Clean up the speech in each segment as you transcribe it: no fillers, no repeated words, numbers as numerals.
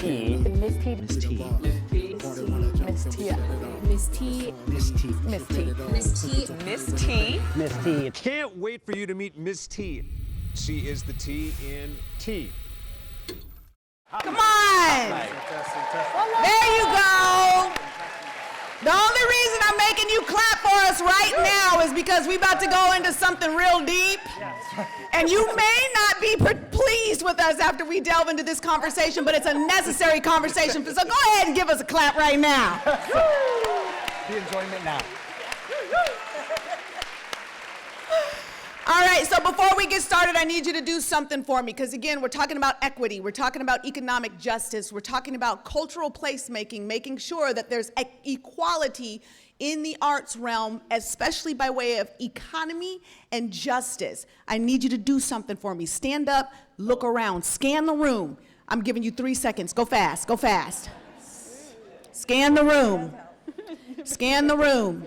Tee. Miss Tee. Miss Tee. Miss Tee. Miss Tee. Miss Tee. Miss Tee. Miss Tee. Miss Tee. Miss Tee. Can't wait for you to meet Miss Tee. She is the T in tea. Come on. There you go. The only reason I'm making you clap for us right now is because we're about to go into something real deep. And you may not be pleased with us after we delve into this conversation, but it's a necessary conversation. So go ahead and give us a clap right now. The enjoyment now. All right, so before we get started, I need you to do something for me, because again, we're talking about equity, we're talking about economic justice, we're talking about cultural placemaking, making sure that there's equality in the arts realm, especially by way of economy and justice. I need you to do something for me. Stand up, look around, scan the room. I'm giving you 3 seconds. Go fast, go fast. Scan the room. Scan the room.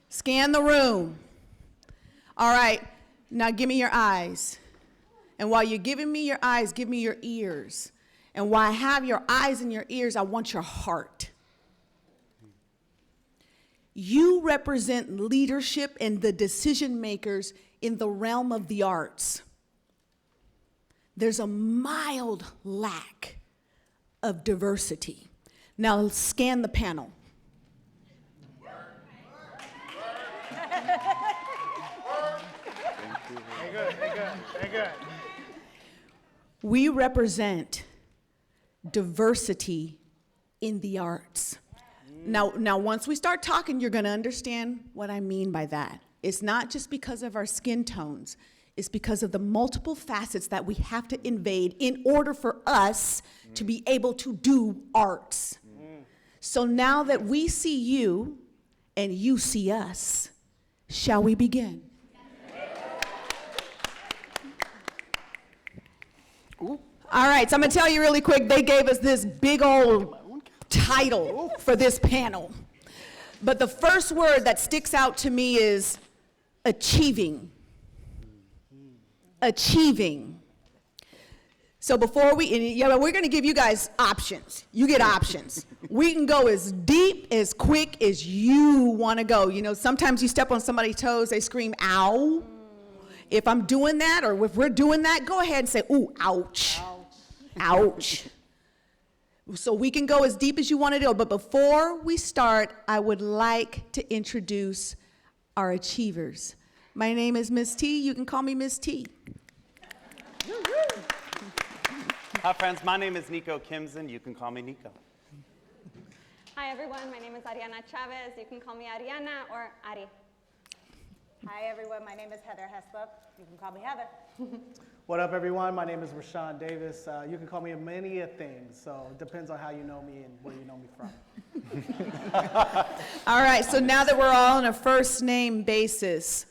Scan the room. All right, now give me your eyes. And while you're giving me your eyes, give me your ears. And while I have your eyes and your ears, I want your heart. You represent leadership and the decision makers in the realm of the arts. There's a mild lack of diversity. Now scan the panel. Very good. We represent diversity in the arts. Now, once we start talking, you're going to understand what I mean by that. It's not just because of our skin tones. It's because of the multiple facets that we have to invade in order for us to be able to do arts. So now that we see you and you see us, shall we begin? All right, so I'm going to tell you really quick, they gave us this big old title for this panel. But the first word that sticks out to me is achieving. Achieving. So before we're going to give you guys options. You get options. We can go as deep, as quick as you want to go. You know, sometimes you step on somebody's toes, they scream, ow. If I'm doing that, or if we're doing that, go ahead and say, ooh, ouch. Ouch. So we can go as deep as you want to go, but before we start, I would like to introduce our achievers. My name is Miss Tee. You can call me Miss Tee. Hi friends, my name is Nico Kimson. You can call me Nico. Hi everyone, my name is Ariana Chavez. You can call me Ariana or Ari. Hi everyone, my name is Heather Heslop. You can call me Heather. What up everyone, my name is Rashawn Davis. You can call me many a thing, so it depends on how you know me and where you know me from. All right, so now that we're all on a first name basis,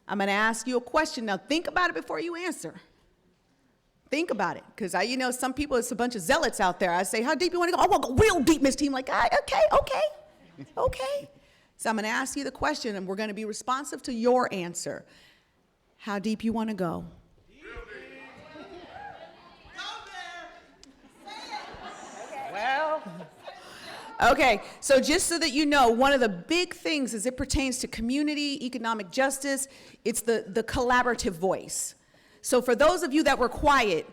I'm gonna ask you a question. Now think about it before you answer. Think about it, because you know, some people, it's a bunch of zealots out there. I say, how deep you wanna go? I wanna go real deep, Miss Tee. I'm like, okay. So I'm gonna ask you the question, and we're gonna be responsive to your answer. How deep you wanna go? Well, Okay, so just so that you know, one of the big things as it pertains to community, economic justice, it's the collaborative voice. So for those of you that were quiet,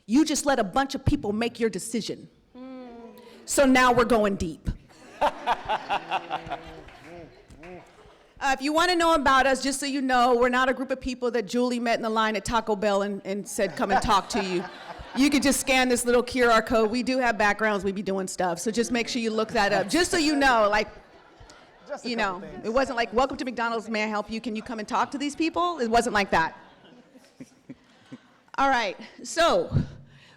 you just let a bunch of people make your decision. So now we're going deep. If you want to know about us, just so you know, we're not a group of people that Julie met in the line at Taco Bell and said, come and talk to you. You could just scan this little QR code. We do have backgrounds. We be doing stuff. So just make sure you look that up. Just so you know, like, you know, it wasn't like, welcome to McDonald's. May I help you? Can you come and talk to these people? It wasn't like that. All right. So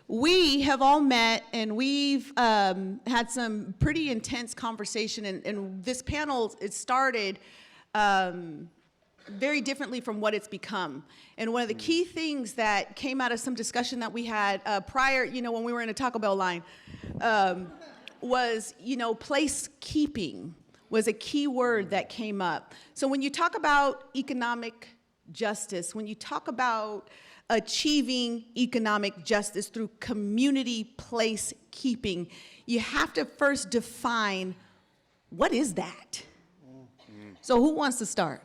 we have all met, and we've had some pretty intense conversation. And this panel, it started very differently from what it's become. And one of the key things that came out of some discussion that we had prior, you know, when we were in a Taco Bell line, was, you know, placekeeping was a key word that came up. So when you talk about economic justice, when you talk about achieving economic justice through community placekeeping, you have to first define what is that? So who wants to start?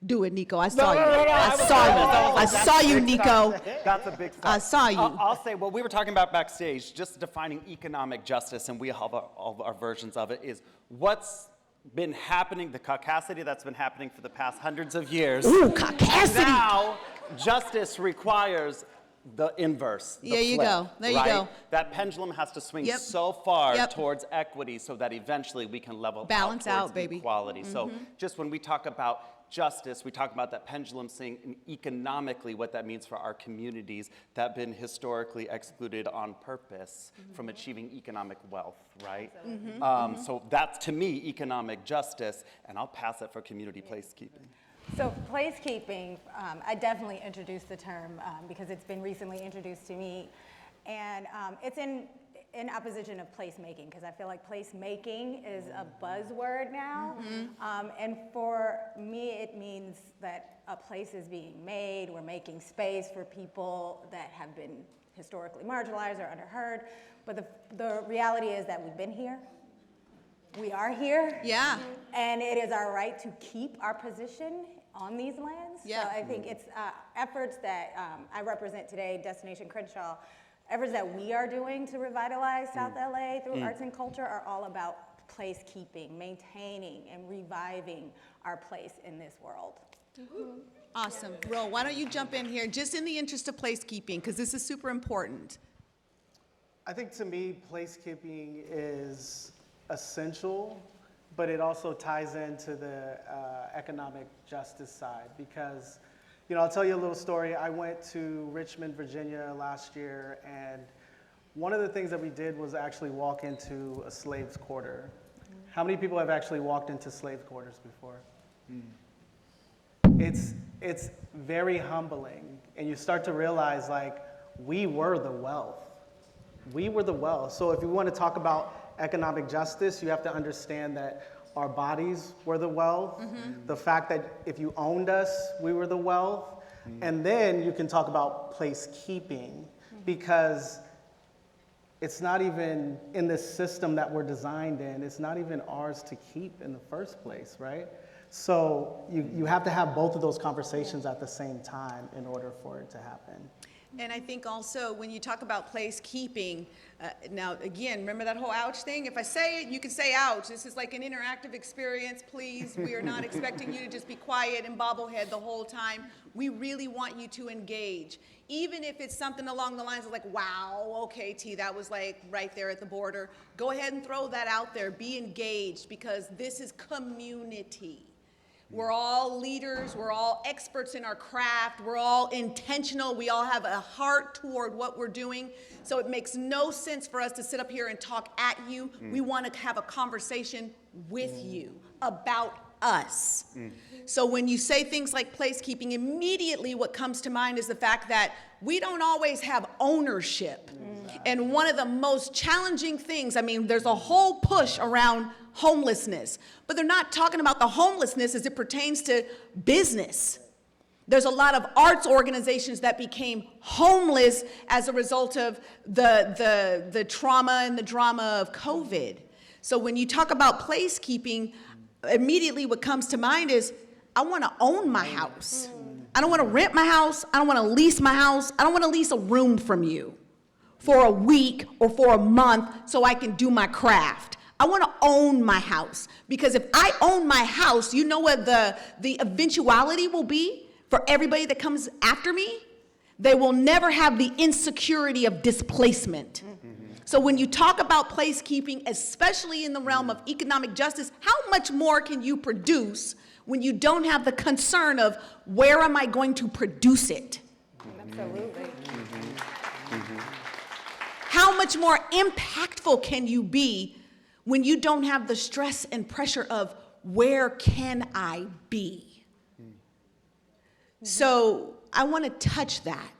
Do it, Nico. I saw you. I saw you. I saw you, Nico. That's a big start. I saw you. I'll say what we were talking about backstage, just defining economic justice, and we have all our versions of it, is what's been happening, the caucasity that's been happening for the past hundreds of years. Ooh, caucasity. And now, justice requires the inverse. The There you flip, go. There you right? go. That pendulum has to swing Yep. so far Yep. towards equity so that eventually we can level Balance out out, towards baby. equality. So just when we talk about justice, we talk about that pendulum swing, and economically what that means for our communities that have been historically excluded on purpose from achieving economic wealth, right? So that's, to me, economic justice, and I'll pass it for community placekeeping. So placekeeping, I definitely introduced the term because it's been recently introduced to me. And it's in opposition of placemaking, because I feel like placemaking is a buzzword now. And for me, it means that a place is being made. We're making space for people that have been historically marginalized or underheard. But the reality is that we've been here. We are here. Yeah. And it is our right to keep our position on these lands. Yeah. So I think it's efforts that I represent today, Destination Crenshaw, efforts that we are doing to revitalize South LA through arts and culture are all about placekeeping, maintaining and reviving our place in this world. Awesome. Ro, why don't you jump in here, just in the interest of placekeeping, because this is super important. I think to me, placekeeping is essential, but it also ties into the economic justice side because, I'll tell you a little story. I went to Richmond, Virginia last year, and one of the things that we did was actually walk into a slave's quarter. How many people have actually walked into slave quarters before? It's very humbling, and you start to realize, like, we were the wealth. We were the wealth. So if you want to talk about economic justice, you have to understand that our bodies were the wealth, the fact that if you owned us, we were the wealth, and then you can talk about placekeeping, because it's not even in this system that we're designed in, it's not even ours to keep in the first place, right? So you have to have both of those conversations at the same time in order for it to happen. And I think also when you talk about placekeeping, now again, remember that whole ouch thing? If I say it, you can say ouch. This is like an interactive experience, please. We are not expecting you to just be quiet and bobblehead the whole time. We really want you to engage. Even if it's something along the lines of like, wow, okay, T, that was like right there at the border. Go ahead and throw that out there. Be engaged, because this is community. We're all leaders, we're all experts in our craft, we're all intentional, we all have a heart toward what we're doing. So it makes no sense for us to sit up here and talk at you. We want to have a conversation with you about us. So when you say things like placekeeping, immediately what comes to mind is the fact that we don't always have ownership. And one of the most challenging things, I mean, there's a whole push around homelessness, but they're not talking about the homelessness as it pertains to business. There's a lot of arts organizations that became homeless as a result of the trauma and the drama of COVID. So when you talk about placekeeping, immediately what comes to mind is, I want to own my house. I don't want to rent my house. I don't want to lease my house. I don't want to lease a room from you for a week or for a month so I can do my craft. I want to own my house, because if I own my house, you know what the eventuality will be for everybody that comes after me? They will never have the insecurity of displacement. So when you talk about placekeeping, especially in the realm of economic justice, how much more can you produce when you don't have the concern of where am I going to produce it? Absolutely. How much more impactful can you be when you don't have the stress and pressure of where can I be? So I want to touch that.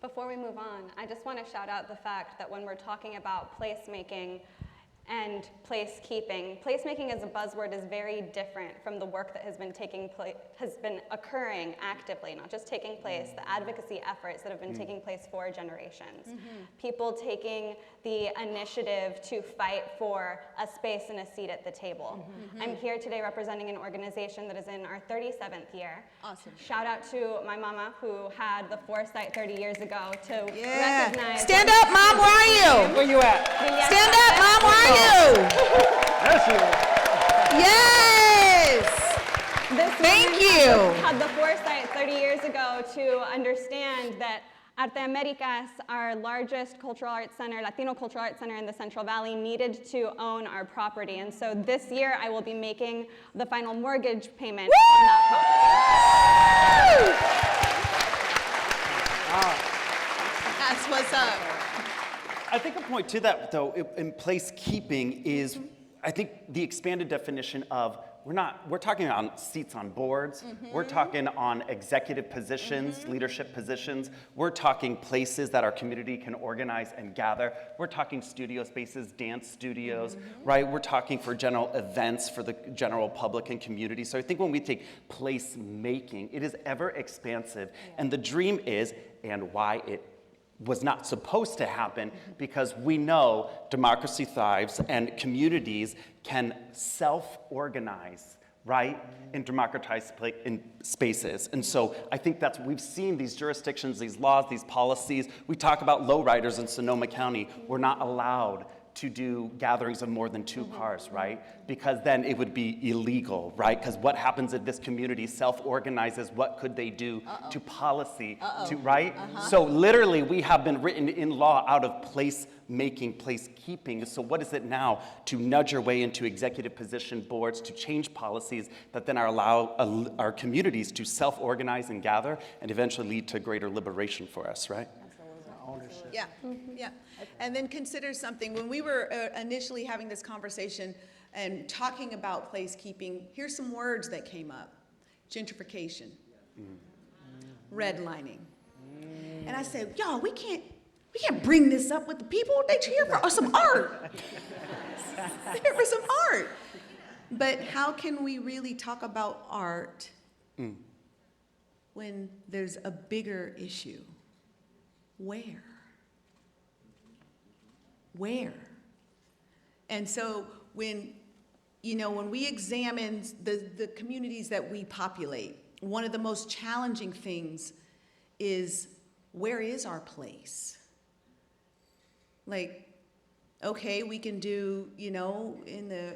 Before we move on, I just want to shout out the fact that when we're talking about placemaking and placekeeping. Placemaking as a buzzword is very different from the work that has been occurring actively, not just taking place, the advocacy efforts that have been taking place for generations. People taking the initiative to fight for a space and a seat at the table. I'm here today representing an organization that is in our 37th year. Awesome. Shout out to my mama who had the foresight 30 years ago to recognize. Stand up, Mom, where are you? Where you at? Stand up, Mom, where are you? There she is. Yes! Thank you. Had the foresight 30 years ago to understand that Arte Americas, our largest cultural arts center, Latino cultural arts center in the Central Valley, needed to own our property. And so this year I will be making the final mortgage payment on that property. That's what's up. I think a point to that, though, in placekeeping is, I think the expanded definition of we're talking on seats on boards, we're talking on executive positions, leadership positions, we're talking places that our community can organize and gather, we're talking studio spaces, dance studios, right? We're talking for general events for the general public and community. So I think when we think placemaking, it is ever expansive, and the dream is, and why it was not supposed to happen, because we know democracy thrives and communities can self-organize, right, in democratized in spaces. And so I think that's, we've seen these jurisdictions, these laws, these policies. We talk about lowriders in Sonoma County. We're not allowed to do gatherings of more than 2 cars, right? Because then it would be illegal, right? Because what happens if this community self-organizes? What could they do to policy, to, right? So literally we have been written in law out of placemaking, placekeeping. So what is it now to nudge your way into executive position boards, to change policies that then allow our communities to self-organize and gather and eventually lead to greater liberation for us, right? Yeah, yeah. And then consider something. When we were initially having this conversation and talking about placekeeping, here's some words that came up. Gentrification, redlining. And I said, y'all, we can't bring this up with the people. They're here for some art. They're here for some art. But how can we really talk about art when there's a bigger issue? Where? And so when we examine the communities that we populate, one of the most challenging things is, where is our place? Like, okay, we can do, in the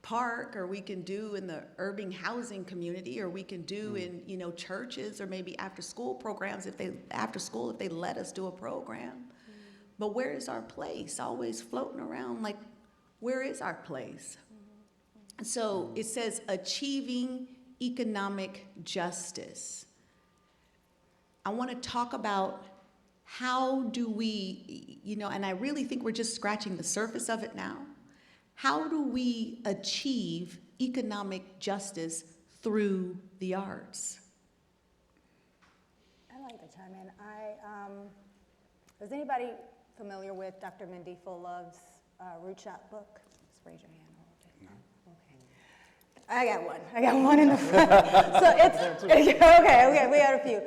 park, or we can do in the urban housing community, or we can do in, churches, or maybe after-school programs if they let us do a program. But where is our place? Always floating around, like, where is our place? So it says achieving economic justice. I want to talk about how do we, and I really think we're just scratching the surface of it now. How do we achieve economic justice through the arts? I'd like to chime in. Is anybody familiar with Dr. Mindy Fullove's Root Shop book? Just raise your hand. Okay. I got one in the front. So it's, okay, we had a few.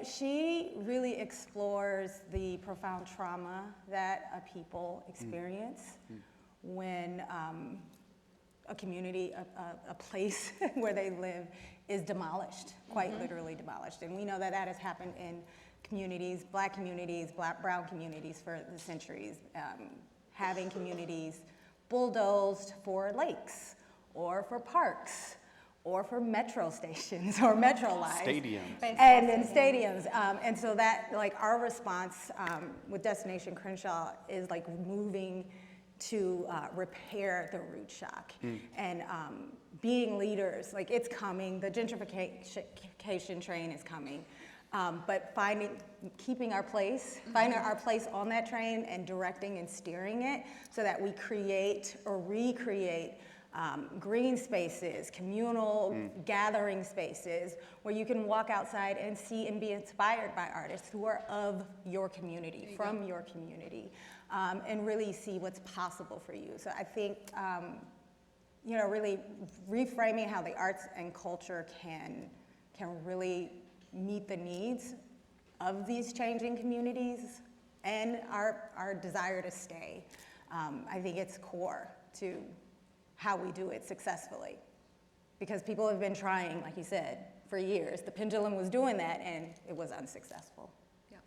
She really explores the profound trauma that a people experience when a community, a place where they live is demolished, quite literally demolished. And we know that that has happened in communities, black, brown communities for the centuries, having communities bulldozed for lakes, or for parks, or for metro stations, or metro lines. Stadiums. And in stadiums. And so that, like, our response with Destination Crenshaw is like moving to repair the root shock and being leaders. Like, it's coming, the gentrification train is coming. But keeping our place, finding our place on that train and directing and steering it so that we create or recreate green spaces, communal gathering spaces, where you can walk outside and see and be inspired by artists who are of your community, from your community, and really see what's possible for you. So I think, you know, really reframing how the arts and culture can really meet the needs of these changing communities and our desire to stay. I think it's core to how we do it successfully. Because people have been trying, like you said, for years. The pendulum was doing that and it was unsuccessful. Yeah.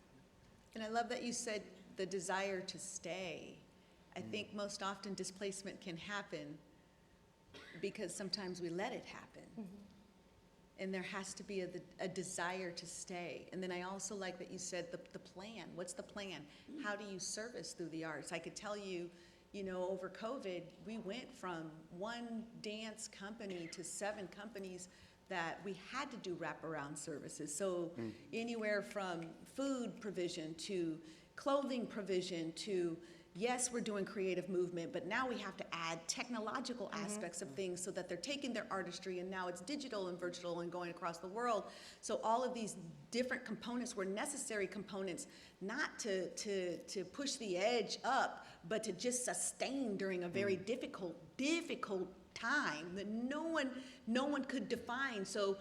And I love that you said the desire to stay. I think most often displacement can happen because sometimes we let it happen. And there has to be a desire to stay. And then I also like that you said the plan. What's the plan? How do you service through the arts? I could tell you, you know, over COVID, we went from one dance company to 7 companies that we had to do wraparound services. So anywhere from food provision to clothing provision to, yes, we're doing creative movement, but now we have to add technological aspects of things so that they're taking their artistry and now it's digital and virtual and going across the world. So all of these different components were necessary components, not to push the edge up, but to just sustain during a very difficult time that no one could define. So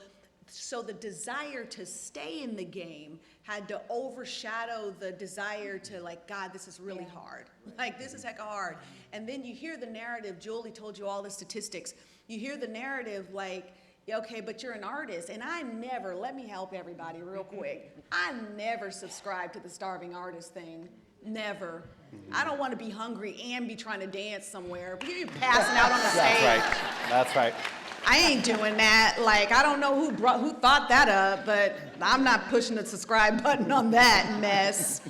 the desire to stay in the game had to overshadow the desire to, like, God, this is really hard. Like, this is hecka hard. And then you hear the narrative, Julie told you all the statistics. You hear the narrative like, okay, but you're an artist. And I never, let me help everybody real quick. I never subscribed to the starving artist thing. Never. I don't want to be hungry and be trying to dance somewhere. You're passing out on the stage. That's right. That's right. I ain't doing that. Like, I don't know who thought that up, but I'm not pushing the subscribe button on that mess.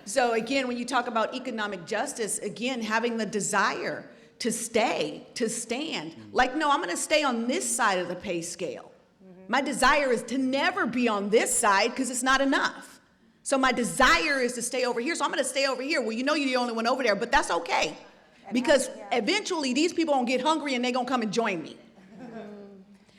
So again, when you talk about economic justice, again, having the desire to stay, to stand. Like, no, I'm going to stay on this side of the pay scale. My desire is to never be on this side because it's not enough. So my desire is to stay over here, so I'm going to stay over here. Well, you know you're the only one over there, but that's okay. Because eventually these people gonna get hungry and they're going to come and join me.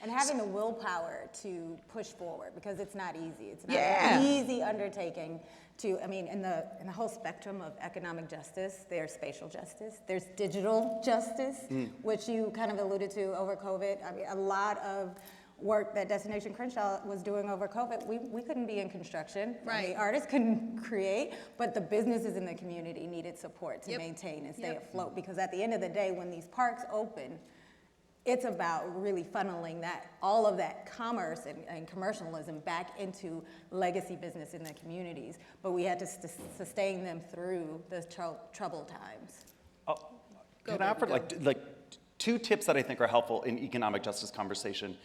And having the willpower to push forward, because it's not easy. It's not an easy undertaking to, I mean, in the whole spectrum of economic justice, there's spatial justice, there's digital justice, which you kind of alluded to over COVID. I mean, a lot of work that Destination Crenshaw was doing over COVID, we couldn't be in construction. Right. The artists couldn't create, but the businesses in the community needed support to maintain and stay afloat, because at the end of the day, when these parks open, it's about really funneling all of that commerce and commercialism back into legacy business in the communities. But we had to sustain them through the troubled times. Can I offer like 2 tips that I think are helpful in economic justice conversation?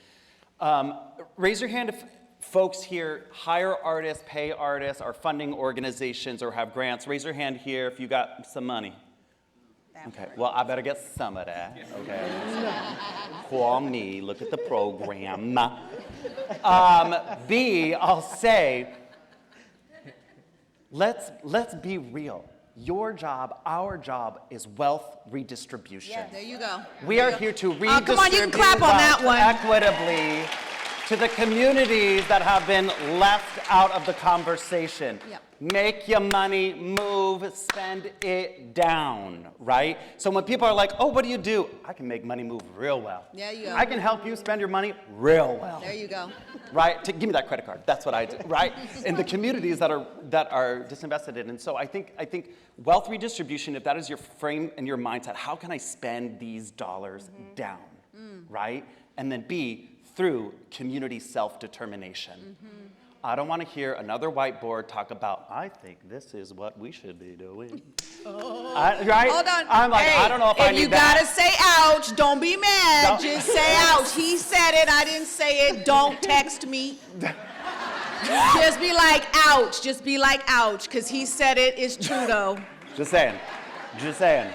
Raise your hand if folks here hire artists, pay artists, are funding organizations, or have grants. Raise your hand here if you got some money. Okay, well, I better get some of that, okay? Call me, look at the program. B, I'll say, let's be real. Your job, our job, is wealth redistribution. Yes. There you go. We are here to redistribute come on, you can clap on that one. equitably to the communities that have been left out of the conversation. Yep. Make your money move, spend it down, right? So when people are like, oh, what do? I can make money move real well. There you go. I can help you spend your money real well. There you go. Right? Give me that credit card. That's what I do, right? In the communities that are disinvested in. And so I think wealth redistribution, if that is your frame and your mindset, how can I spend these dollars down, right? And then B, through community self-determination. I don't want to hear another whiteboard talk about, I think this is what we should be doing. Right? Hold on. I'm like, hey, I don't know if I need you that. gotta say ouch, don't be mad. Don't. Just say ouch. He said it, I didn't say it. Don't text me. Just be like ouch. Just be like ouch, because he said it. It's true though. Just saying. Just saying.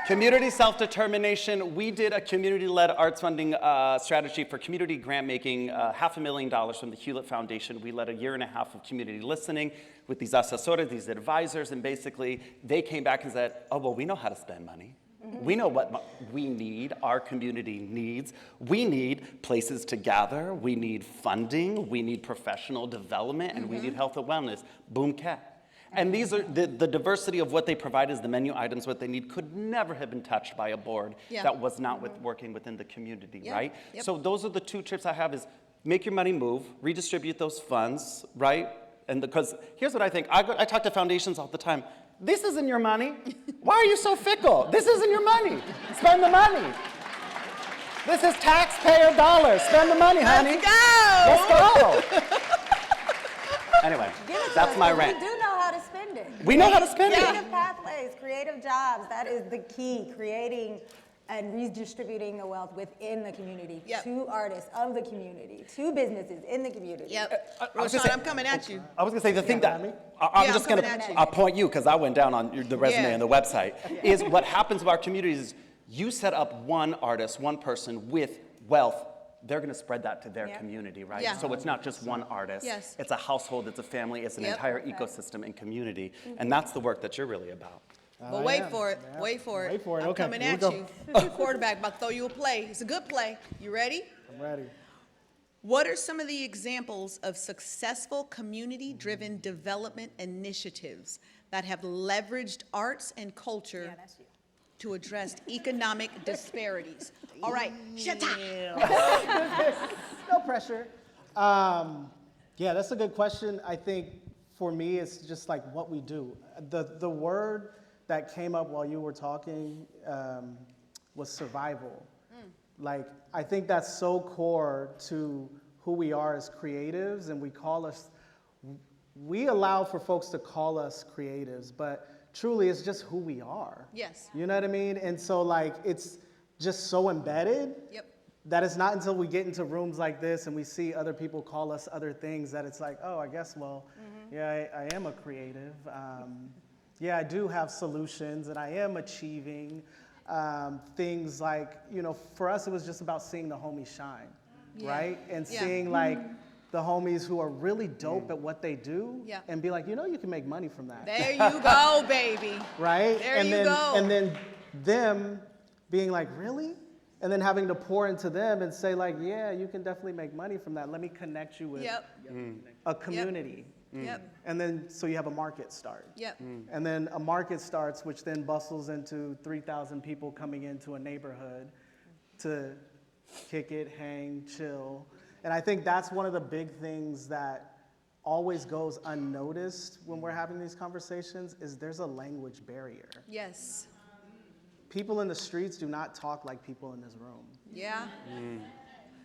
Community self-determination. We did a community-led arts funding strategy for community grant making, $500,000 from the Hewlett Foundation. We led a 1.5 years of community listening with these asesores, these advisors, and basically they came back and said, oh, well, we know how to spend money. We know what we need, our community needs. We need places to gather, we need funding, we need professional development, and we need health and wellness. Boom, cat. And these are the diversity of what they provide as the menu items, what they need, could never have been touched by a board that was not working within the community, right? Yep. So those are the two tips I have: is make your money move, redistribute those funds, right? And because here's what I think, I talk to foundations all the time. This isn't your money. Why are you so fickle? This isn't your money. Spend the money. This is taxpayer dollars. Spend the money, honey. Let's go. Let's go. Anyway, that's my rant. We do know how to spend it. We know how to spend it. Creative pathways, creative jobs, that is the key. Creating and redistributing the wealth within the community to artists of the community, to businesses in the community. Roshan, I'm coming at you. I was gonna say the thing that I'm just coming gonna at you. I'll point you because I went down on the resume and the website. Is what happens with our communities is you set up one artist, one person with wealth. They're going to spread that to their community, right? Yeah. So it's not just one artist. Yes. It's a household, it's a family, it's an entire ecosystem and community. And that's the work that you're really about. But wait for it. Wait for it. Wait for it. I'm Okay, coming here we at go. you. Quarterback, about to throw you a play. It's a good play. You ready? I'm ready. What are some of the examples of successful community-driven development initiatives that have leveraged arts and culture to address economic disparities? All right, shut up. No pressure. Yeah, that's a good question. I think for me, it's just like what we do. The word that came up while you were talking was survival. Like, I think that's so core to who we are as creatives, and we allow for folks to call us creatives, but truly it's just who we are. Yes. You know what I mean? And so like, it's just so embedded that it's not until we get into rooms like this and we see other people call us other things that it's like, oh, I guess, well, yeah, I am a creative. Yeah, I do have solutions and I am achieving things like, you know, for us, it was just about seeing the homies shine, right? And seeing like the homies who are really dope at what they do and be like, you know, you can make money from that. There you go, baby. Right? There and you then, go. And then them being like, really? And then having to pour into them and say like, yeah, you can definitely make money from that. Let me connect you with a community. And then, so you have a market start. And then a market starts, which then bustles into 3,000 people coming into a neighborhood to kick it, hang, chill. And I think that's one of the big things that always goes unnoticed when we're having these conversations is there's a language barrier. Yes. People in the streets do not talk like people in this room. Yeah.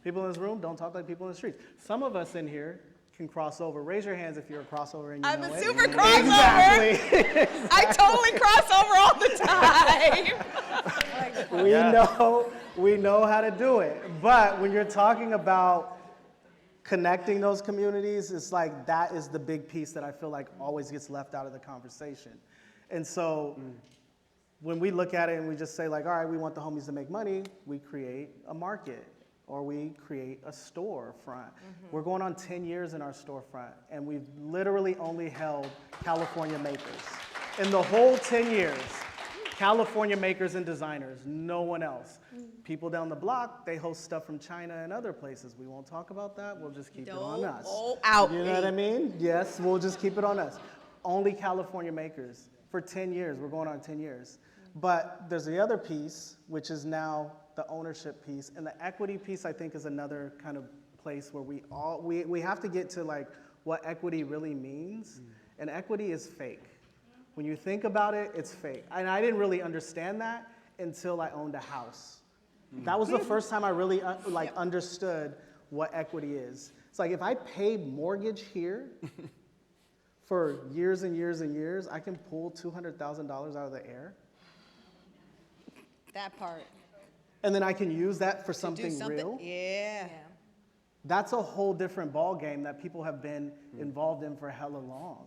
People in this room don't talk like people in the streets. Some of us in here can cross over. Raise your hands if you're a crossover and you I'm know a it. super crossover. Exactly. I totally cross over all the time. We know how to do it. But when you're talking about connecting those communities, it's like that is the big piece that I feel like always gets left out of the conversation. And so when we look at it and we just say like, all right, we want the homies to make money, we create a market or we create a storefront. We're going on 10 years in our storefront and we've literally only held California makers. In the whole 10 years, California makers and designers, no one else. People down the block, they host stuff from China and other places. We won't talk about that, we'll just keep it on us. You know what I mean? Yes, we'll just keep it on us. Only California makers for 10 years, we're going on 10 years. But there's the other piece, which is now the ownership piece. And the equity piece, I think, is another kind of place where we have to get to like what equity really means. And equity is fake. When you think about it, it's fake. And I didn't really understand that until I owned a house. That was the first time I really understood what equity is. It's like if I pay mortgage here for years and years and years, I can pull $200,000 out of the air. That part. And then I can use that for something real. Yeah. That's a whole different ball game that people have been involved in for hella long.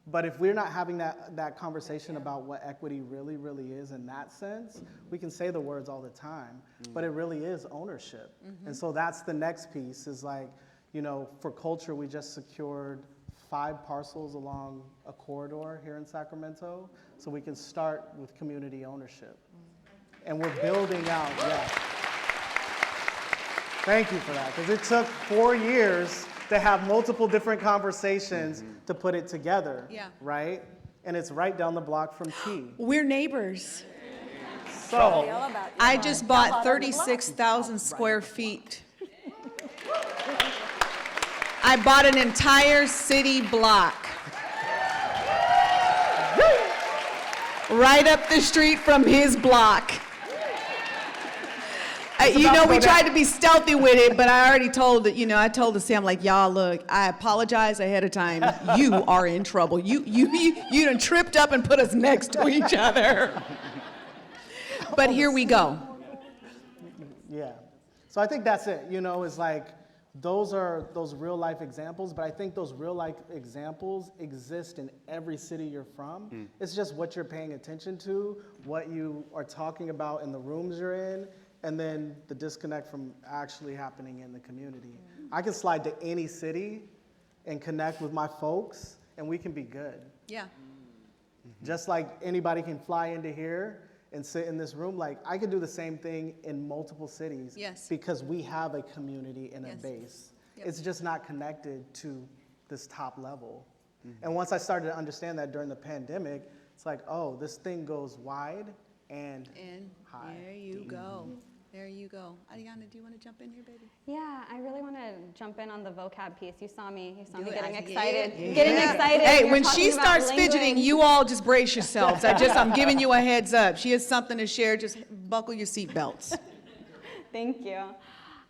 But if we're not having that conversation about what equity really, really is in that sense, we can say the words all the time, but it really is ownership. And so that's the next piece is like, you know, for culture, we just secured 5 parcels along a corridor here in Sacramento, so we can start with community ownership. and we're building out, yeah. Thank you for that, because it took 4 years to have multiple different conversations to put it together, right? And it's right down the block from T. We're neighbors. So, I just bought 36,000 square feet. I bought an entire city block. Right up the street from his block. You know, we tried to be stealthy with it, but I already told it, I told the Sam, like, y'all, look, I apologize ahead of time. You are in trouble. You done tripped up and put us next to each other. But here we go. yeah. So I think that's it, it's like, those are those real life examples, but I think those real life examples exist in every city you're from. It's just what you're paying attention to, what you are talking about in the rooms you're in, and then the disconnect from actually happening in the community. I can slide to any city and connect with my folks, and we can be good. Yeah. Just like anybody can fly into here and sit in this room, like I could do the same thing in multiple cities. Yes. Because we have a community and a Yes. base. Yep. It's just not connected to this top level. And once I started to understand that during the pandemic, it's like, oh, this thing goes wide and high. There you go. There you go. Ariana, do you want to jump in here, baby? Yeah, I really want to jump in on the vocab piece. You saw me Do it. getting Yeah. excited. Yeah. Getting excited. Hey, You're when talking she about starts language. fidgeting, you all just brace yourselves. I'm giving you a heads up. She has something to share. Just buckle your seatbelts. Thank you.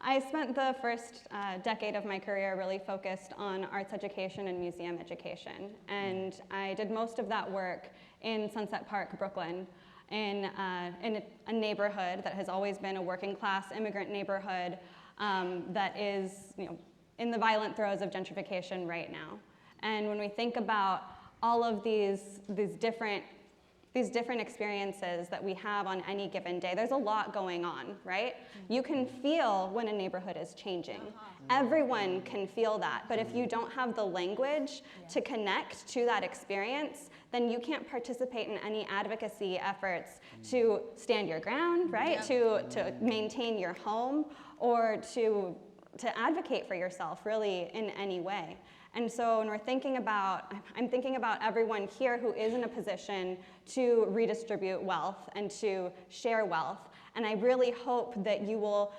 I spent the first decade of my career really focused on arts education and museum education. And I did most of that work in Sunset Park, Brooklyn, in a neighborhood that has always been a working class immigrant neighborhood that is in the violent throes of gentrification right now. And when we think about all of these different experiences that we have on any given day, there's a lot going on, right? You can feel when a neighborhood is changing. Everyone can feel that, but if you don't have the language to connect to that experience, then you can't participate in any advocacy efforts to stand your ground, right? To maintain your home or to advocate for yourself really in any way. And so when I'm thinking about everyone here who is in a position to redistribute wealth and to share wealth. And I really hope that you will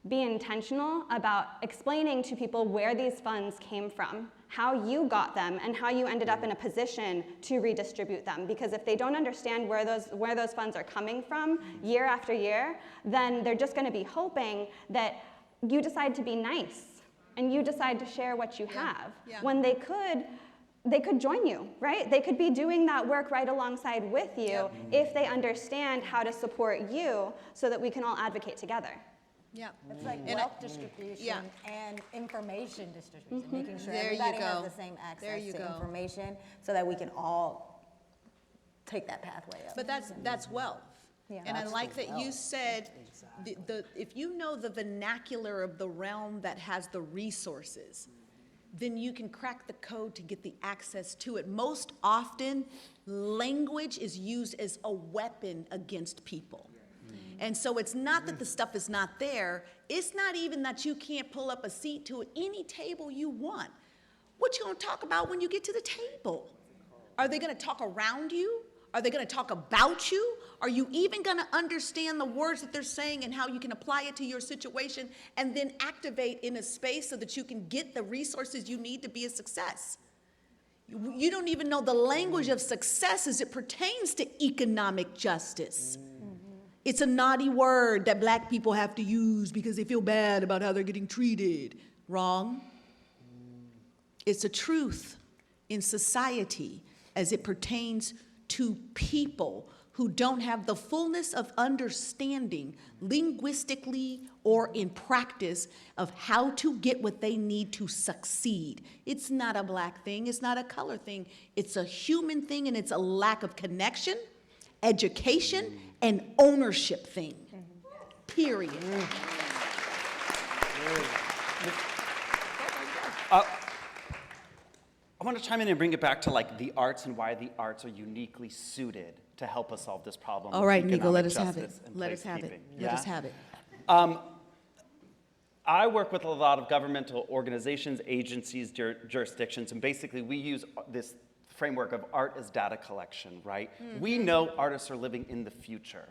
be intentional about explaining to people where these funds came from, how you got them, and how you ended up in a position to redistribute them. Because if they don't understand where those funds are coming from year after year, then they're just going to be hoping that you decide to be nice and you decide to share what you have, when they could join you, right? They could be doing that work right alongside with you if they understand how to support you so that we can all advocate together. Yeah. It's like wealth distribution and information distribution, making sure There you everybody has go. the same There access you to go. information so that we can all take that pathway up. But that's wealth. Yeah. And I That's like that you said, if you know the vernacular of the realm that has the resources, then you can crack the code to get the access to it. Most often, language is used as a weapon against people. And so it's not that the stuff is not there. It's not even that you can't pull up a seat to any table you want. What you gonna talk about when you get to the table? Are they gonna talk around you? Are they gonna talk about you? Are you even gonna understand the words that they're saying and how you can apply it to your situation and then activate in a space so that you can get the resources you need to be a success? You don't even know the language of success as it pertains to economic justice. It's a naughty word that black people have to use because they feel bad about how they're getting treated. Wrong. It's a truth in society as it pertains to people who don't have the fullness of understanding linguistically or in practice of how to get what they need to succeed. It's not a black thing, it's not a color thing, it's a human thing, and it's a lack of connection, education, and ownership thing. Period. I want to chime in and bring it back to like the arts and why the arts are uniquely suited to help us solve this problem. All with right, Nico, economic let us have it. justice and Let us have it. placekeeping. Let Yeah? us have it. I work with a lot of governmental organizations, agencies, jurisdictions, and basically we use this framework of art as data collection, right? We know artists are living in the future.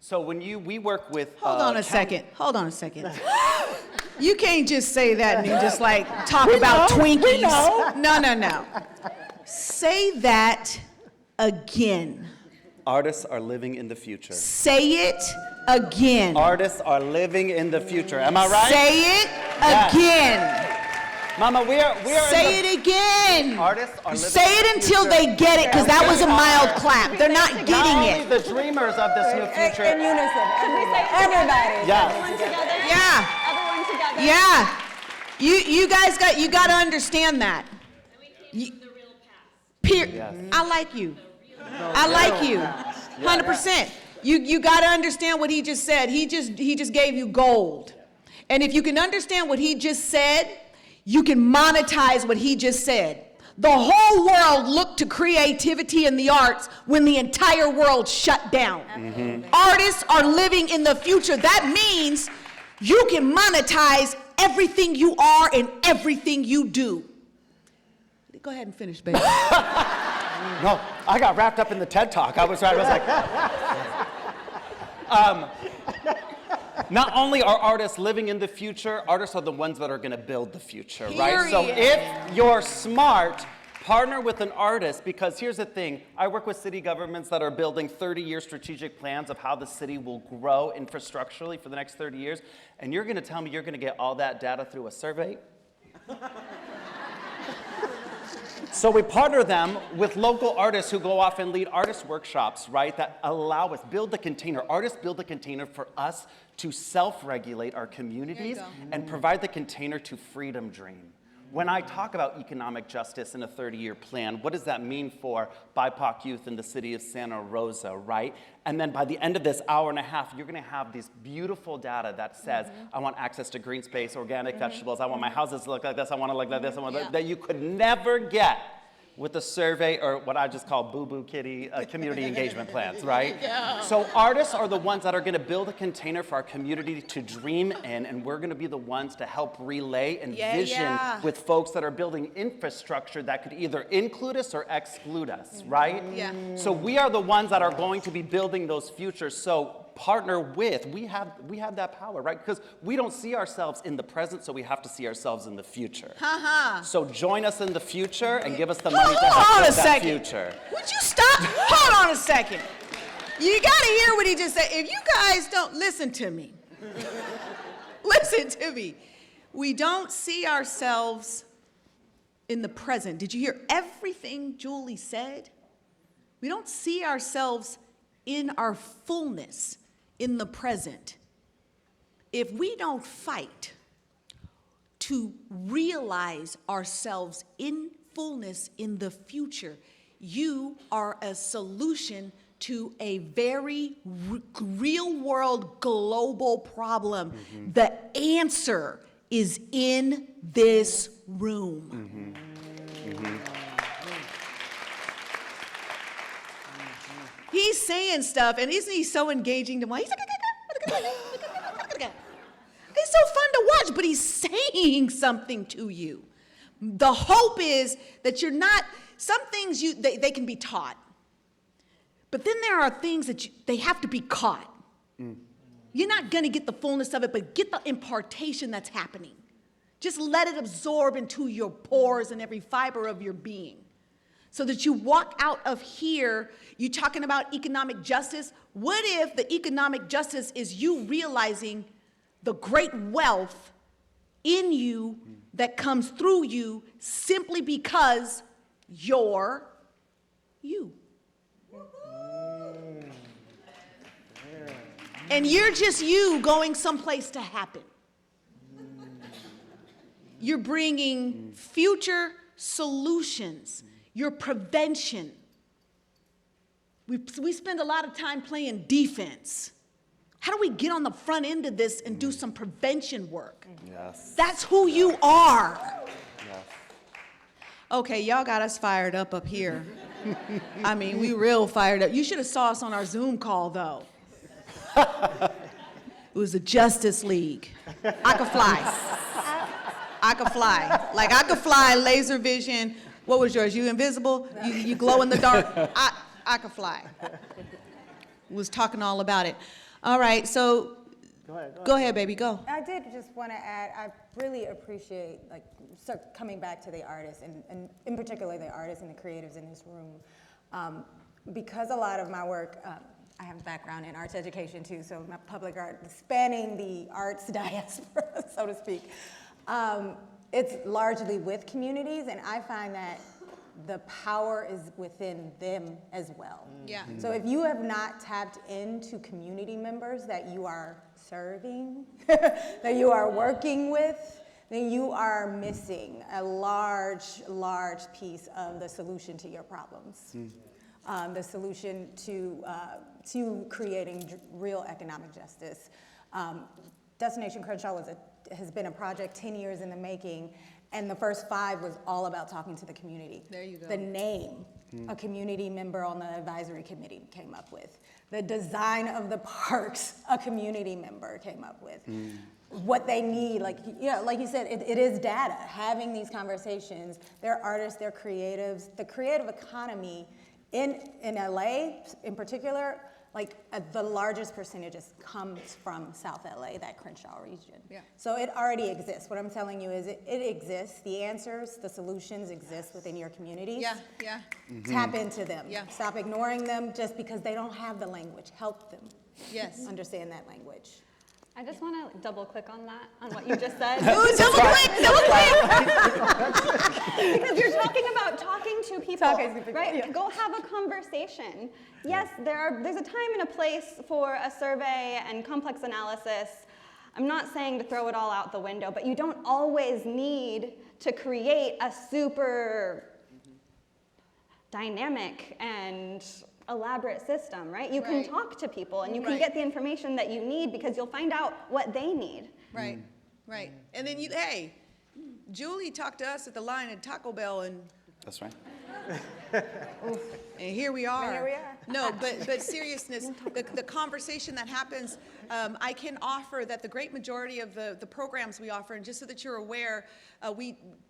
So when we work with— Hold on a second. You can't just say that and then just like talk about Twinkies. No. Say that again. Artists are living in the future. Say it again. Artists are living in the future. Am I right? Say it Yes. again. Mama, we are Say it again. Artists are living Say in it the until future. they get it, because that was a mild clap. They're not Not getting only it. the dreamers of this new future. In unison, everybody. Yes. Everyone together? Yeah. Everyone together? Yeah. You guys got to understand that. I like you. I like you. 100%. You got to understand what he just said. He just gave you gold. And if you can understand what he just said, you can monetize what he just said. The whole world looked to creativity and the arts when the entire world shut down. Artists are living in the future. That means you can monetize everything you are and everything you do. Go ahead and finish, baby. No, I got wrapped up in the TED Talk. I was like, not only are artists living in the future, artists are the ones that are going to build the future, right? So if you're smart, partner with an artist, because here's the thing. I work with city governments that are building 30-year strategic plans of how the city will grow infrastructurally for the next 30 years, and you're going to tell me you're going to get all that data through a survey? So we partner them with local artists who go off and lead artist workshops, right, that allow us, build the container. Artists build the container for us to self-regulate our communities and provide the container to freedom dream. When I talk about economic justice in a 30-year plan, what does that mean for BIPOC youth in the city of Santa Rosa, right? And then by the end of this hour and a half, you're gonna have this beautiful data that says, I want access to green space, organic vegetables, I want my houses to look like this, I want to look like this, I want that you could never get with a survey or what I just call boo-boo kitty community engagement plans, right? So artists are the ones that are gonna build a container for our community to dream in, and we're gonna be the ones to help relay and vision with folks that are building infrastructure that could either include us or exclude us, right? So we are the ones that are going to be building those futures. So partner with, we have that power, right? Because we don't see ourselves in the present, so we have to see ourselves in the future. So join us in the future and give us the money to help build that future. Would you stop? Hold on a second. You got to hear what he just said. If you guys don't listen to me, listen to me. We don't see ourselves in the present. Did you hear everything Julie said? We don't see ourselves in our fullness in the present. If we don't fight to realize ourselves in fullness in the future, you are a solution to a very real world global problem. The answer is in this room. He's saying stuff, and isn't he so engaging to watch? He's like, it's so fun to watch, but he's saying something to you. The hope is that you're not, some things they can be taught, but then there are things that they have to be caught. You're not gonna get the fullness of it, but get the impartation that's happening. Just let it absorb into your pores and every fiber of your being. So that you walk out of here, you talking about economic justice. What if the economic justice is you realizing the great wealth in you that comes through you simply because you're you? And you're just you going someplace to happen. You're bringing future solutions. Your prevention. We spend a lot of time playing defense. How do we get on the front end of this and do some prevention work? Yes. That's who you are. Yes. Okay, y'all got us fired up here. I mean, we real fired up. You should have saw us on our Zoom call, though. It was the Justice League. I could fly. I could fly. Like, I could fly, laser vision. What was yours? You invisible? You glow in the dark? I could fly. Was talking all about it. All right, so go ahead, baby, go. I did just want to add, I really appreciate, like, coming back to the artists, and in particular the artists and the creatives in this room. Because a lot of my work, I have a background in arts education too, so my public art, spanning the arts diaspora, so to speak. It's largely with communities, and I find that the power is within them as well. Yeah. So if you have not tapped into community members that you are serving, that you are working with, then you are missing a large piece of the solution to your problems. The solution to creating real economic justice. Destination Crenshaw has been a project 10 years in the making, and the first 5 was all about talking to the community. There you go. The name, a community member on the advisory committee came up with. The design of the parks, a community member came up with. What they need, like you said, it is data. Having these conversations, they're artists, they're creatives. The creative economy in LA in particular, like the largest percentages comes from South LA, that Crenshaw region. Yeah. So it already exists. What I'm telling you is it exists. The answers, the solutions exist within your communities. Yeah. Tap into them. Yeah. Stop ignoring them just because they don't have the language. Help them Yes. understand that language. I just want to double click on that, on what you just said. Ooh, double click. Because you're talking about talking to people, right? Yeah. Go have a conversation. Yes, there's a time and a place for a survey and complex analysis. I'm not saying to throw it all out the window, but you don't always need to create a super dynamic and elaborate system, right? You can talk to people and you can get the information that you need because you'll find out what they need. Right. And then hey, Julie talked to us at the line at Taco Bell, and That's right. and here we are. Here we are. No, but seriousness, the conversation that happens, I can offer that the great majority of the programs we offer, and just so that you're aware,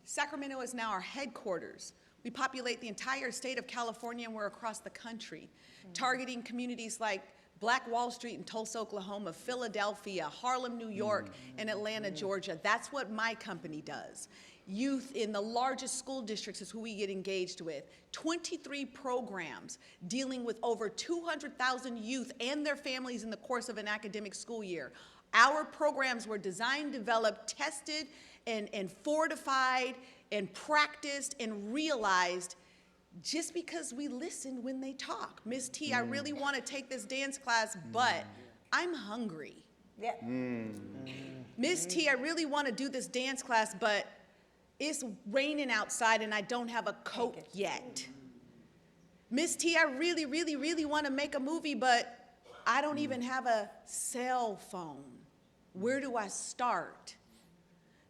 Sacramento is now our headquarters. We populate the entire state of California, and we're across the country, targeting communities like Black Wall Street in Tulsa, Oklahoma, Philadelphia, Harlem, New York, and Atlanta, Georgia. That's what my company does. Youth in the largest school districts is who we get engaged with. 23 programs dealing with over 200,000 youth and their families in the course of an academic school year. Our programs were designed, developed, tested, and fortified, and practiced, and realized just because we listen when they talk. Miss T, I really want to take this dance class, but I'm hungry. Yeah. Miss T, I really want to do this dance class, but it's raining outside and I don't have a coat yet. Miss T, I really, really, really want to make a movie, but I don't even have a cell phone. Where do I start?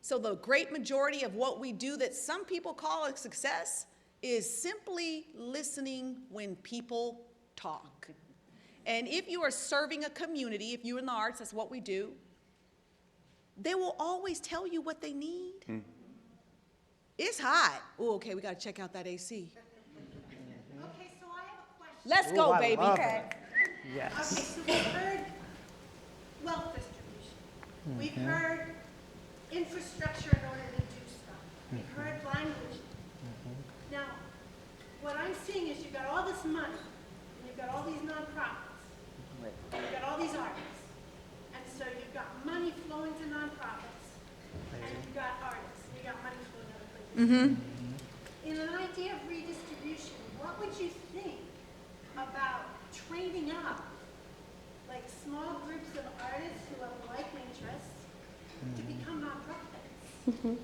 So the great majority of what we do that some people call a success is simply listening when people talk. And if you are serving a community, if you're in the arts, that's what we do, they will always tell you what they need. It's hot. Oh, okay, we got to check out that AC. Okay, so I have a question. Let's go, I baby. love Okay. it. Yes. Okay, so we've heard wealth distribution. We've heard infrastructure in order to do stuff. We've heard language. Now, what I'm seeing is you've got all this money, and you've got all these nonprofits, and you've got all these artists. And so you've got money flowing to nonprofits, and you've got artists, and you've got money flowing other places. In an idea of redistribution, what would you think about training up like small groups of artists who have like interests to become nonprofits?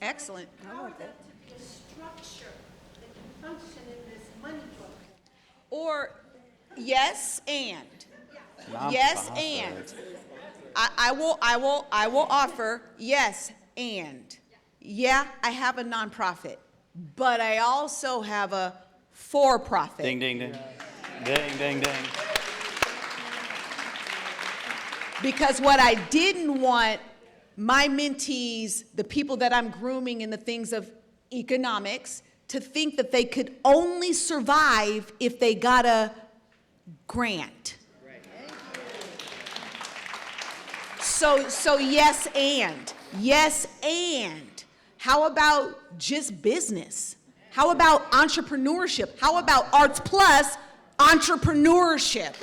Excellent. Empower them to be a structure that can function in this money book. Or yes, and. Yes, and. I will offer yes, and. Yeah, I have a nonprofit, but I also have a for-profit. Ding, ding, ding. Ding, ding, ding. Because what I didn't want my mentees, the people that I'm grooming in the things of economics, to think that they could only survive if they got a grant. So yes and. How about just business? How about entrepreneurship? How about Arts Plus entrepreneurship?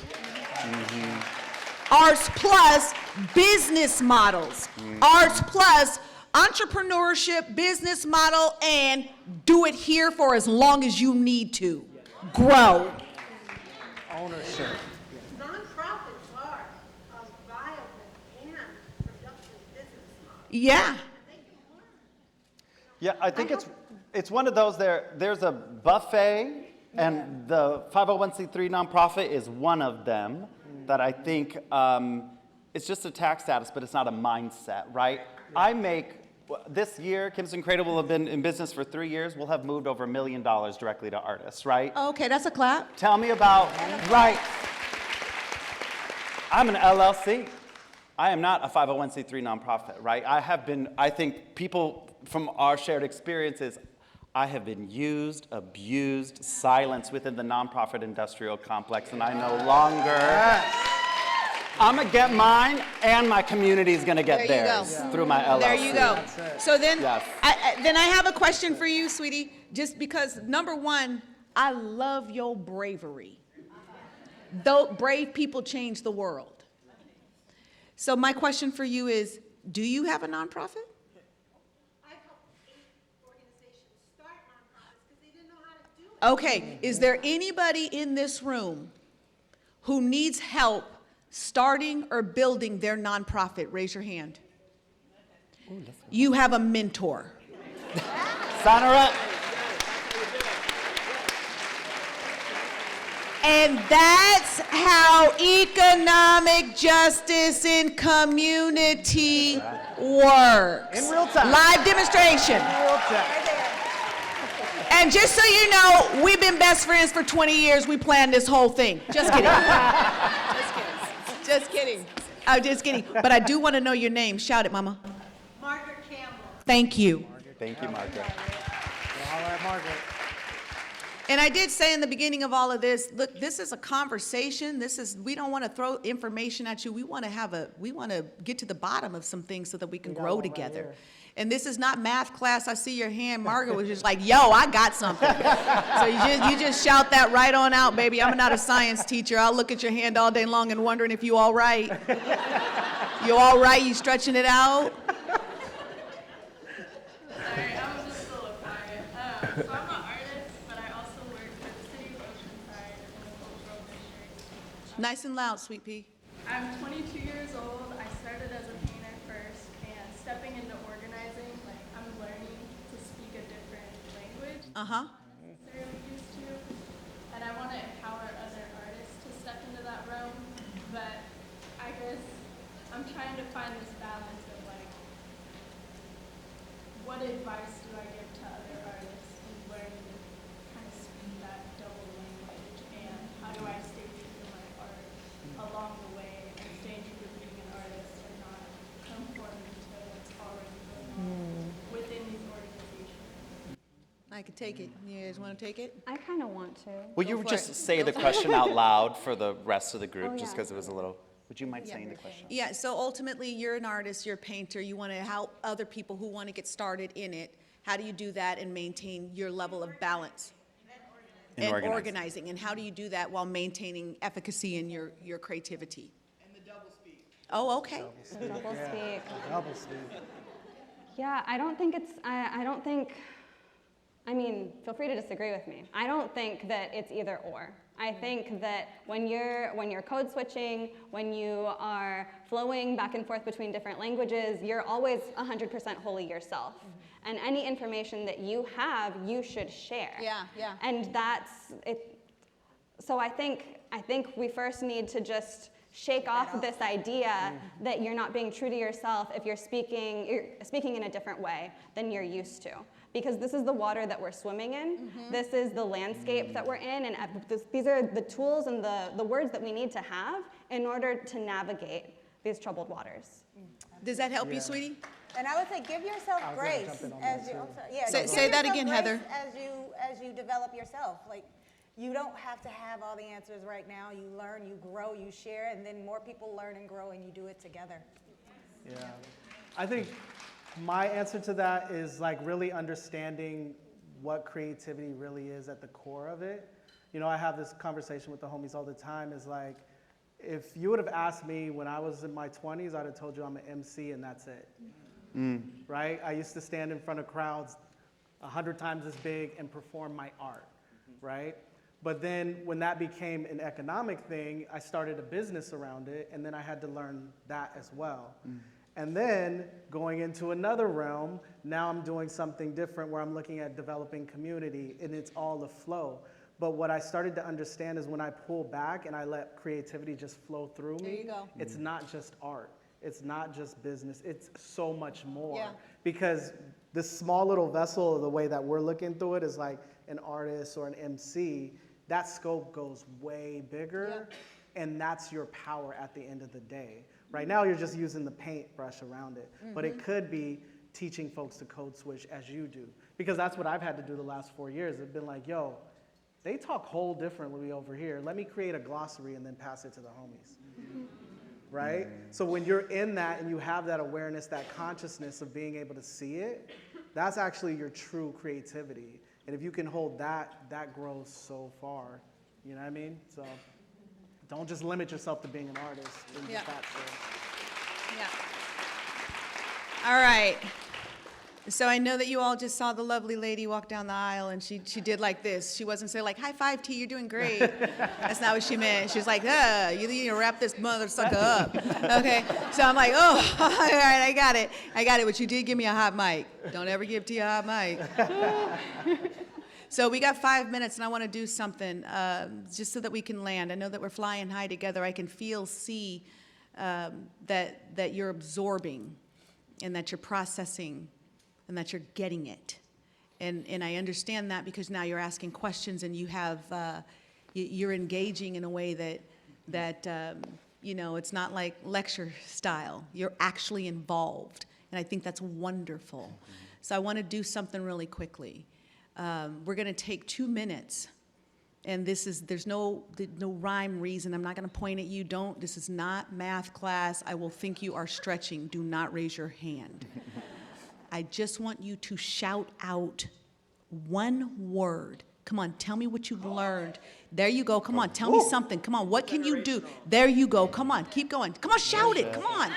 Arts Plus business models. Arts Plus entrepreneurship, business model, and do it here for as long as you need to. Grow. Ownership. Nonprofits are a viable and productive business model. Yeah. Yeah, I think it's one of those there's a buffet, and the 501c3 nonprofit is one of them that I think it's just a tax status, but it's not a mindset, right? This year, Kimson Cradle will have been in business for 3 years. We'll have moved over $1 million directly to artists, right? Okay, that's a clap. Tell me about, right. I'm an LLC. I am not a 501c3 nonprofit, right? I think people from our shared experiences, I have been used, abused, silenced within the nonprofit industrial complex, and I no longer, I'm gonna get mine, and my community's gonna get There you theirs go. through my LLC. There you go. So then, Yes. then I have a question for you, sweetie, just because, number one, I love your bravery. Though brave people change the world. So my question for you is, do you have a nonprofit? I've helped 8 organizations start nonprofits because they didn't know how to do it. Okay, is there anybody in this room who needs help starting or building their nonprofit? Raise your hand. You have a mentor. Sign her up. And that's how economic justice in community works. In real time. Live demonstration. Real time. And just so you know, we've been best friends for 20 years. We planned this whole thing. Just kidding. Just kidding. I'm just kidding. But I do want to know your name. Shout it, Mama. Margaret Campbell. Thank you. Thank you, Margaret. All right, Margaret. And I did say in the beginning of all of this, look, this is a conversation. We don't want to throw information at you. We want to get to the bottom of some things so that we can grow together. And this is not math class. I see your hand. Margaret was just like, yo, I got something. So you just shout that right on out, baby. I'm not a science teacher. I'll look at your hand all day long and wondering if you all right. You all right? You stretching it out? Sorry, I was just a little quiet. So I'm an artist, but I also work for the city of Oceanside in the cultural district. Nice and loud, Sweet Pea. I'm 22 years old. I started as a painter first, and stepping into organizing, like I'm learning to speak a different language Uh-huh. than I'm necessarily used to, and I want to empower other artists to step into that realm. But I guess I'm trying to find this balance of like, what advice do I give to other artists in learning to kind of speak that double language, and how do I stay true to my art along the way and stay true to being an artist and not conforming to what's already going on within these organizations? I could take it. You guys want to take it? I kind of want to. Will you for just it. say the question out loud for the rest of the group, Oh, just yeah. because it was a little, would you mind saying the question? Yeah, so ultimately, you're an artist, you're a painter, you want to help other people who want to get started in it. How do you do that and maintain your level of balance? And organizing. And how do you do that while maintaining efficacy in your creativity? And the double speak. Oh, okay. Double speak. Double speak. Yeah, I don't think it's, I mean, feel free to disagree with me. I don't think that it's either or. I think that when you're code switching, when you are flowing back and forth between different languages, you're always 100% wholly yourself. And any information that you have, you should share. Yeah, yeah. And that's it. So I think we first need to just shake off this idea that you're not being true to yourself if you're speaking in a different way than you're used to. because this is the water that we're swimming in. This is the landscape that we're in, and these are the tools and the words that we need to have in order to navigate these troubled waters. Does that help you, sweetie? And I would say give yourself grace as you. Say that again, Heather. As you develop yourself, like you don't have to have all the answers right now. You learn, you grow, you share, and then more people learn and grow, and you do it together. Yeah, I think my answer to that is like really understanding what creativity really is at the core of it. You know, I have this conversation with the homies all the time. Is like, if you would have asked me when I was in my 20s, I'd have told you I'm an MC and that's it. Right? I used to stand in front of crowds 100 times as big and perform my art, right? But then when that became an economic thing, I started a business around it, and then I had to learn that as well. And then going into another realm, now I'm doing something different where I'm looking at developing community, and it's all a flow. But what I started to understand is when I pull back and I let creativity just flow through me, There you go. it's not just art. It's not just business. It's so much more. Yeah. Because this small little vessel, the way that we're looking through it is like an artist or an MC, that scope goes way bigger, and that's your power at the end of the day. Right now, you're just using the paintbrush around it, but it could be teaching folks to code switch as you do, because that's what I've had to do the last 4 years. I've been like, yo, they talk whole differently over here. Let me create a glossary and then pass it to the homies. Right? So when you're in that and you have that awareness, that consciousness of being able to see it, that's actually your true creativity. And if you can hold that, that grows so far. You know what I mean? So don't just limit yourself to being an artist. In Yeah. that sense. Yeah. All right. So I know that you all just saw the lovely lady walk down the aisle, and she did like this. She wasn't saying like, high five, T, you're doing great. That's not what she meant. She was like, you need to wrap this mother sucker up. Okay, so I'm like, oh, all right, I got it, but you did give me a hot mic. Don't ever give T a hot mic. So we got 5 minutes, and I want to do something just so that we can land. I know that we're flying high together. I can see that you're absorbing and that you're processing and that you're getting it. And I understand that because now you're asking questions and you have, you're engaging in a way that you know, it's not like lecture style. You're actually involved. And I think that's wonderful. So I want to do something really quickly. We're going to take 2 minutes. And there's no rhyme, reason. I'm not going to point at you. This is not math class. I will think you are stretching. Do not raise your hand. I just want you to shout out one word. Come on, tell me what you've learned. There you go. Come on, tell me something. Come on, what can you do? There you go. Come on, keep going. Come on, shout it. Come on.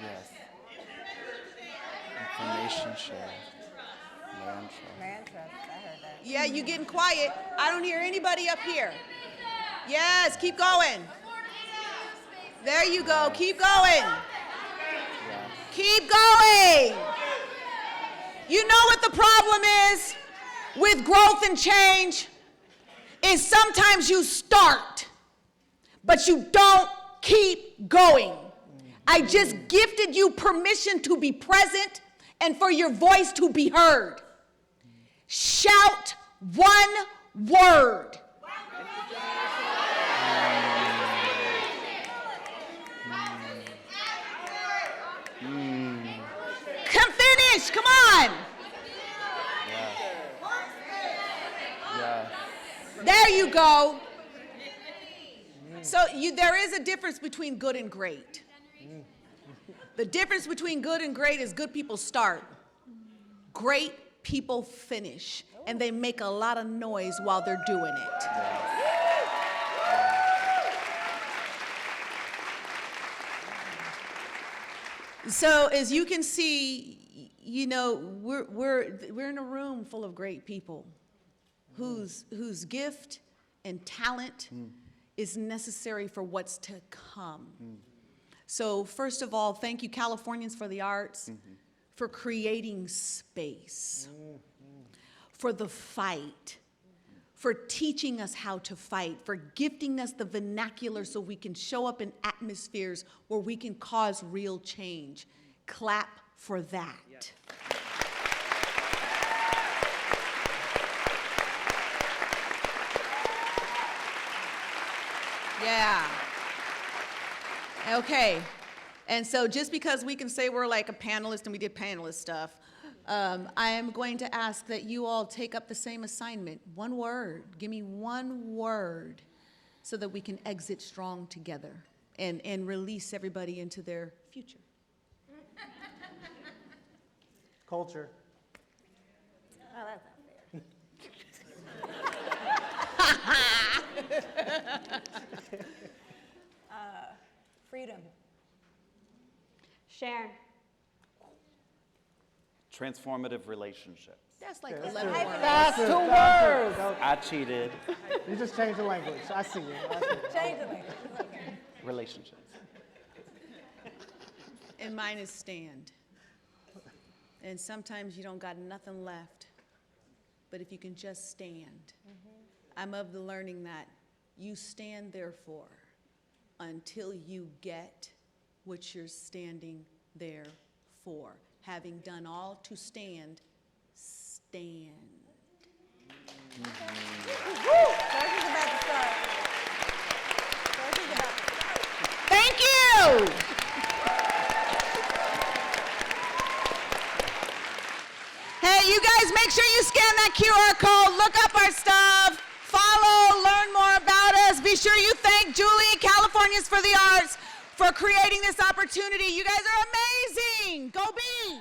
Yes. Information share. Mantra, I heard that. Yeah, you getting quiet. I don't hear anybody up here. Yes, keep going. There you go. Keep going. Keep going. You know what the problem is with growth and change is sometimes you start, but you don't keep going. I just gifted you permission to be present and for your voice to be heard. Shout one word. Come finish, come on. Yeah. There you go. So there is a difference between good and great. The difference between good and great is good people start. Great people finish. And they make a lot of noise while they're doing it. So as you can see, you know, we're in a room full of great people whose gift and talent is necessary for what's to come. So first of all, thank you, Californians, for the arts, for creating space, for the fight, for teaching us how to fight, for gifting us the vernacular so we can show up in atmospheres where we can cause real change. Clap for that. Okay. And so just because we can say we're like a panelist and we did panelist stuff, I am going to ask that you all take up the same assignment. One word. Give me one word so that we can exit strong together and release everybody into their future. Culture. Oh, that's not fair. Freedom. Share. Transformative relationships. That's like That's 11 good. words. That's 2 words. I cheated. You just changed the language. I see you. Change the language. It's okay. Relationships. And mine is stand. And sometimes you don't got nothing left. But if you can just stand. I'm of the learning that you stand therefore until you get what you're standing there for. Having done all to stand, stand. Church is about to start. Church is about to start. Thank you! Hey, you guys, make sure you scan that QR code, look up our stuff, follow, learn more about us. Be sure you thank Julie, Californians for the Arts, for creating this opportunity. You guys are amazing. Go be.